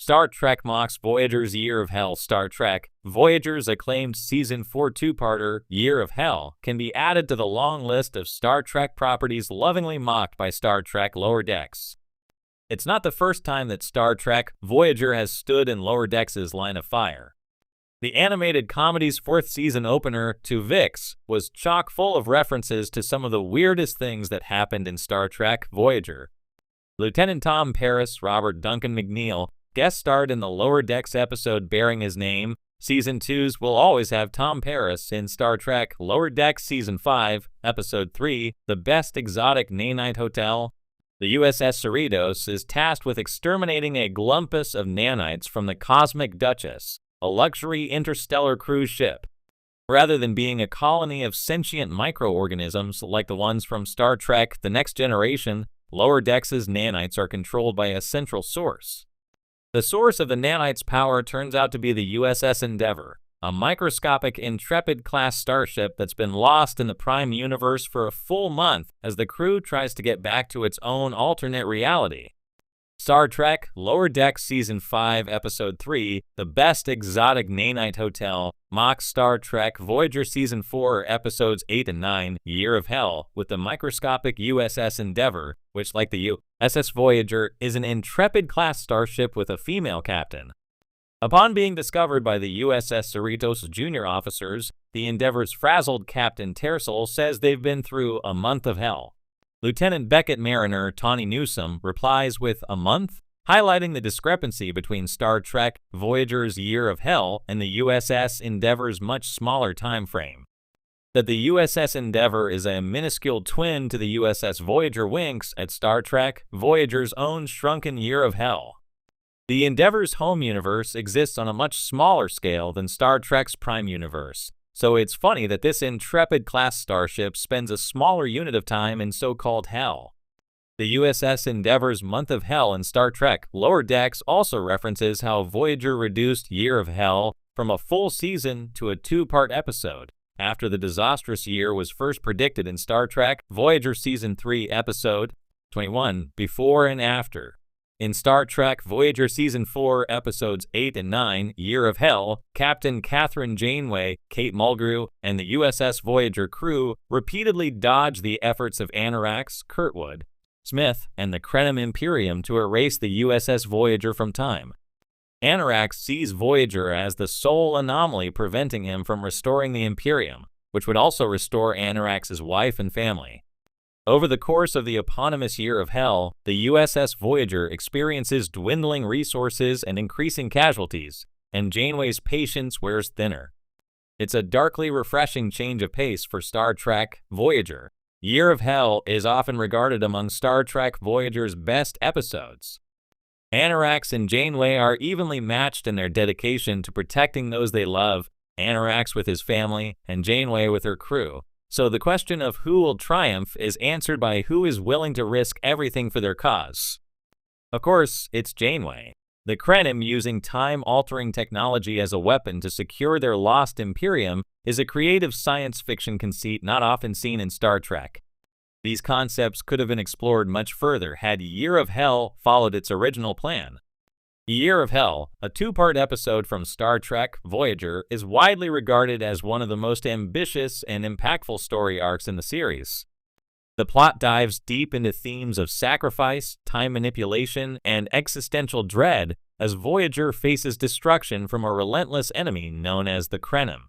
Star Trek mocks Voyager's Year of Hell. Star Trek Voyager's acclaimed Season 4 two-parter, Year of Hell, can be added to the long list of Star Trek properties lovingly mocked by Star Trek Lower Decks. It's not the first time that Star Trek Voyager has stood in Lower Decks' line of fire. The animated comedy's fourth season opener, To Vix, was chock full of references to some of the weirdest things that happened in Star Trek Voyager. Lieutenant Tom Paris, Robert Duncan McNeil, guest starred in the Lower Decks episode bearing his name. Season 2's will always have Tom Paris in Star Trek Lower Decks Season 5, Episode 3, The Best Exotic Nanite Hotel. The USS Cerritos is tasked with exterminating a glumpus of nanites from the Cosmic Duchess, a luxury interstellar cruise ship. Rather than being a colony of sentient microorganisms like the ones from Star Trek The Next Generation, Lower Decks' nanites are controlled by a central source. The source of the nanites' power turns out to be the USS Endeavour, a microscopic Intrepid-class starship that's been lost in the Prime universe for a full month as the crew tries to get back to its own alternate reality. Star Trek Lower Decks Season 5, Episode 3, The Best Exotic Nanite Hotel, mocks Star Trek Voyager Season 4, Episodes 8 and 9, Year of Hell, with the microscopic USS Endeavour, which, like the USS Voyager, is an Intrepid-class starship with a female captain. Upon being discovered by the USS Cerritos junior officers, the Endeavour's frazzled Captain Tersel says they've been through a month of hell. Lieutenant Beckett Mariner Tawny Newsome replies with a month, highlighting the discrepancy between Star Trek Voyager's Year of Hell and the USS Endeavour's much smaller time frame. That the USS Endeavour is a minuscule twin to the USS Voyager winks at Star Trek Voyager's own shrunken Year of Hell. The Endeavour's home universe exists on a much smaller scale than Star Trek's Prime universe, so it's funny that this Intrepid-class starship spends a smaller unit of time in so-called hell. The USS Endeavour's month of hell in Star Trek Lower Decks also references how Voyager reduced Year of Hell from a full season to a two-part episode, after the disastrous year was first predicted in Star Trek Voyager Season 3, Episode 21, Before and After. In Star Trek Voyager Season 4, Episodes 8 and 9, Year of Hell, Captain Catherine Janeway, Kate Mulgrew, and the USS Voyager crew repeatedly dodge the efforts of Anarax, Kurtwood, Smith, and the Krenim Imperium to erase the USS Voyager from time. Anarax sees Voyager as the sole anomaly preventing him from restoring the Imperium, which would also restore Anarax's wife and family. Over the course of the eponymous Year of Hell, the USS Voyager experiences dwindling resources and increasing casualties, and Janeway's patience wears thinner. It's a darkly refreshing change of pace for Star Trek Voyager. Year of Hell is often regarded among Star Trek Voyager's best episodes. Anarax and Janeway are evenly matched in their dedication to protecting those they love, Anarax with his family, and Janeway with her crew. So the question of who will triumph is answered by who is willing to risk everything for their cause. Of course, it's Janeway. The Krenim, using time-altering technology as a weapon to secure their lost Imperium, is a creative science fiction conceit not often seen in Star Trek. These concepts could have been explored much further had Year of Hell followed its original plan. Year of Hell, a two-part episode from Star Trek Voyager, is widely regarded as one of the most ambitious and impactful story arcs in the series. The plot dives deep into themes of sacrifice, time manipulation, and existential dread as Voyager faces destruction from a relentless enemy known as the Krenim.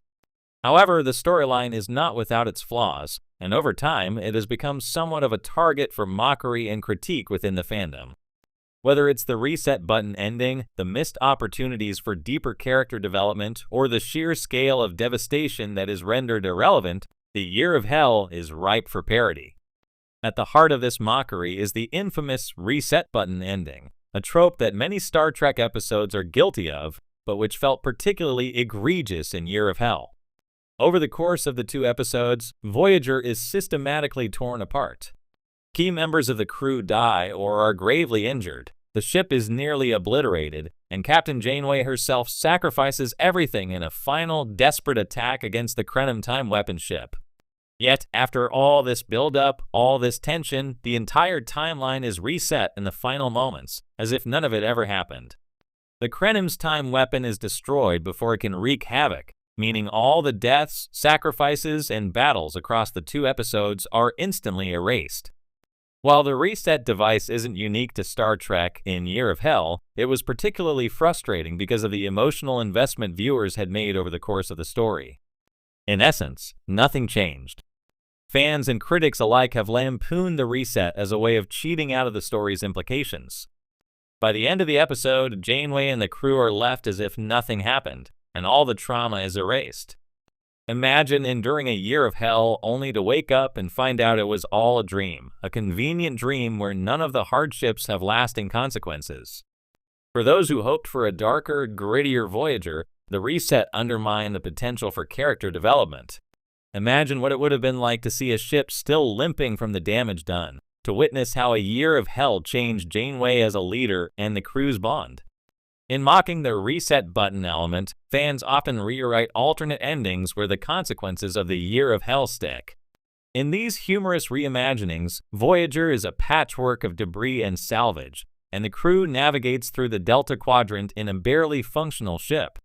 However, the storyline is not without its flaws, and over time it has become somewhat of a target for mockery and critique within the fandom. Whether it's the reset button ending, the missed opportunities for deeper character development, or the sheer scale of devastation that is rendered irrelevant, the Year of Hell is ripe for parody. At the heart of this mockery is the infamous reset button ending, a trope that many Star Trek episodes are guilty of, but which felt particularly egregious in Year of Hell. Over the course of the two episodes, Voyager is systematically torn apart. Key members of the crew die or are gravely injured, the ship is nearly obliterated, and Captain Janeway herself sacrifices everything in a final, desperate attack against the Krenim time weapon ship. Yet, after all this build-up, all this tension, the entire timeline is reset in the final moments, as if none of it ever happened. The Krenim's time weapon is destroyed before it can wreak havoc, meaning all the deaths, sacrifices, and battles across the 2 episodes are instantly erased. While the reset device isn't unique to Star Trek in Year of Hell, it was particularly frustrating because of the emotional investment viewers had made over the course of the story. In essence, nothing changed. Fans and critics alike have lampooned the reset as a way of cheating out of the story's implications. By the end of the episode, Janeway and the crew are left as if nothing happened, and all the trauma is erased. Imagine enduring a year of hell only to wake up and find out it was all a dream, a convenient dream where none of the hardships have lasting consequences. For those who hoped for a darker, grittier Voyager, the reset undermined the potential for character development. Imagine what it would have been like to see a ship still limping from the damage done, to witness how a year of hell changed Janeway as a leader and the crew's bond. In mocking the reset button element, fans often rewrite alternate endings where the consequences of the Year of Hell stick. In these humorous reimaginings, Voyager is a patchwork of debris and salvage, and the crew navigates through the Delta Quadrant in a barely functional ship.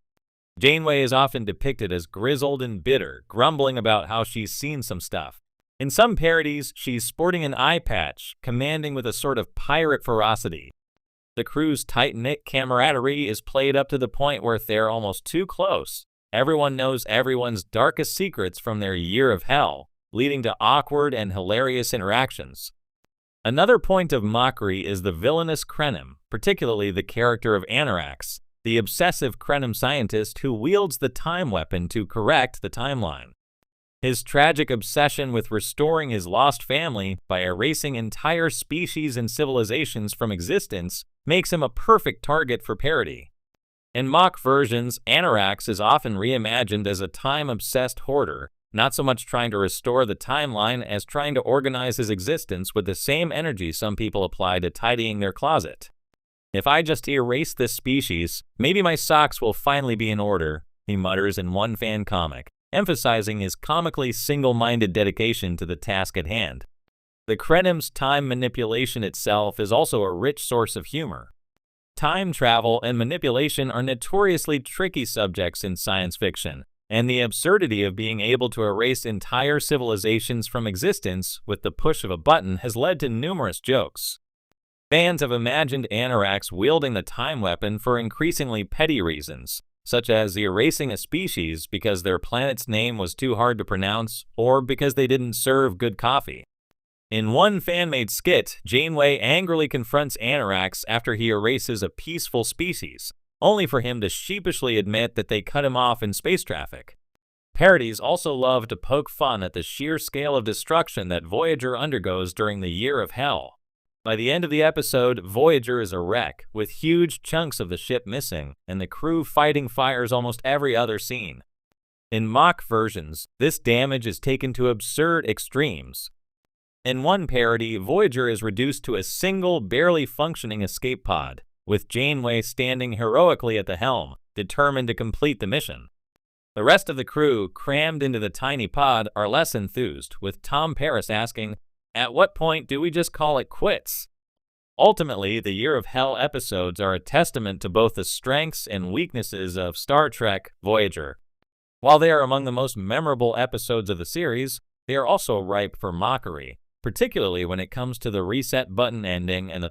Janeway is often depicted as grizzled and bitter, grumbling about how she's seen some stuff. In some parodies, she's sporting an eye patch, commanding with a sort of pirate ferocity. The crew's tight-knit camaraderie is played up to the point where they're almost too close. Everyone knows everyone's darkest secrets from their Year of Hell, leading to awkward and hilarious interactions. Another point of mockery is the villainous Krenim, particularly the character of Anarax, the obsessive Krenim scientist who wields the time weapon to correct the timeline. His tragic obsession with restoring his lost family by erasing entire species and civilizations from existence makes him a perfect target for parody. In mock versions, Anarax is often reimagined as a time-obsessed hoarder, not so much trying to restore the timeline as trying to organize his existence with the same energy some people apply to tidying their closet. "If I just erase this species, maybe my socks will finally be in order," he mutters in one fan comic, emphasizing his comically single-minded dedication to the task at hand. The Krenim's time manipulation itself is also a rich source of humor. Time travel and manipulation are notoriously tricky subjects in science fiction, and the absurdity of being able to erase entire civilizations from existence with the push of a button has led to numerous jokes. Fans have imagined Anarax wielding the time weapon for increasingly petty reasons, such as erasing a species because their planet's name was too hard to pronounce or because they didn't serve good coffee. In one fan-made skit, Janeway angrily confronts Anarax after he erases a peaceful species, only for him to sheepishly admit that they cut him off in space traffic. Parodies also love to poke fun at the sheer scale of destruction that Voyager undergoes during the Year of Hell. By the end of the episode, Voyager is a wreck, with huge chunks of the ship missing, and the crew fighting fires almost every other scene. In mock versions, this damage is taken to absurd extremes. In one parody, Voyager is reduced to a single, barely functioning escape pod, with Janeway standing heroically at the helm, determined to complete the mission. The rest of the crew, crammed into the tiny pod, are less enthused, with Tom Paris asking, "At what point do we just call it quits?" Ultimately, the Year of Hell episodes are a testament to both the strengths and weaknesses of Star Trek Voyager. While they are among the most memorable episodes of the series, they are also ripe for mockery, particularly when it comes to the reset button ending and the